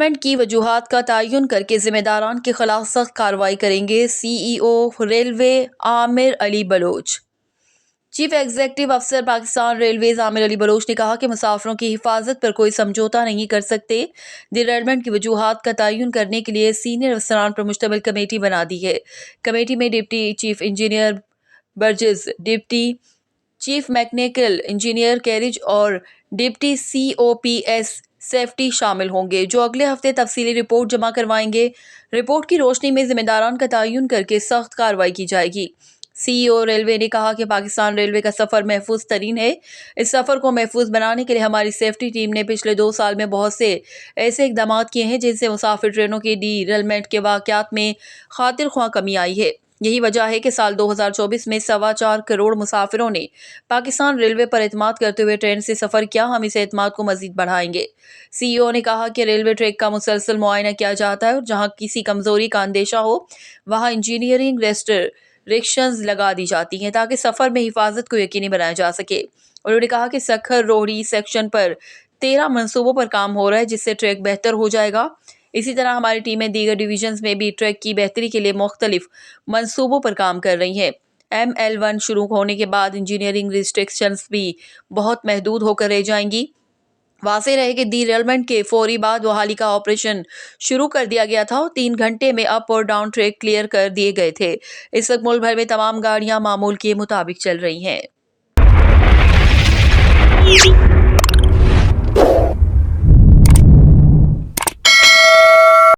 Derailment کی وجوہات کا تعین کر کے ذمہ داران کے خلاف سخت کارروائی کریں گے: سی ای او ریلوے عامر علی بلوچ۔ چیف ایگزیکٹو افسر پاکستان ریلویز عامر علی بلوچ نے کہا کہ مسافروں کی حفاظت پر کوئی سمجھوتہ نہیں کر سکتے۔ ڈیریلمنٹ کی وجوہات کا تعین کرنے کے لیے سینئر افسران پر مشتمل کمیٹی بنا دی ہے۔ کمیٹی میں deputy chief engineer bridges, deputy chief mechanical engineer carriage اور ڈپٹی سی او پی ایس سیفٹی شامل ہوں گے، جو اگلے ہفتے تفصیلی رپورٹ جمع کروائیں گے۔ رپورٹ کی روشنی میں ذمہ داران کا تعین کر کے سخت کارروائی کی جائے گی۔ سی ای او ریلوے نے کہا کہ پاکستان ریلوے کا سفر محفوظ ترین ہے۔ اس سفر کو محفوظ بنانے کے لیے ہماری سیفٹی ٹیم نے پچھلے 2 سال میں بہت سے ایسے اقدامات کیے ہیں جن سے مسافر ٹرینوں کے ڈیریلمنٹ کے واقعات میں خاطر خواہ کمی آئی ہے۔ یہی وجہ ہے کہ سال 2024 میں 4.25 کروڑ مسافروں نے پاکستان ریلوے پر اعتماد کرتے ہوئے ٹرین سے سفر کیا۔ ہم اس اعتماد کو مزید بڑھائیں گے۔ سی ای او نے کہا کہ ریلوے ٹریک کا مسلسل معائنہ کیا جاتا ہے اور جہاں کسی کمزوری کا اندیشہ ہو وہاں انجینئرنگ ریسٹرکشنز لگا دی جاتی ہیں تاکہ سفر میں حفاظت کو یقینی بنایا جا سکے۔ انہوں نے کہا کہ سکھر روہڑی سیکشن پر 13 منصوبوں پر کام ہو رہا ہے جس سے ٹریک بہتر ہو جائے گا۔ اسی طرح ہماری ٹیمیں دیگر ڈویژنز میں بھی ٹریک کی بہتری کے لیے مختلف منصوبوں پر کام کر رہی ہیں۔ ML1 شروع ہونے کے بعد انجینئرنگ ریسٹرکشنز بھی بہت محدود ہو کر رہ جائیں گی۔ واضح رہے کہ ڈیریلمنٹ کے فوری بعد بحالی کا آپریشن شروع کر دیا گیا تھا اور 3 گھنٹے میں اپ اور ڈاؤن ٹریک کلیئر کر دیے گئے تھے۔ اس وقت ملک بھر میں تمام گاڑیاں معمول کے مطابق چل رہی ہیں۔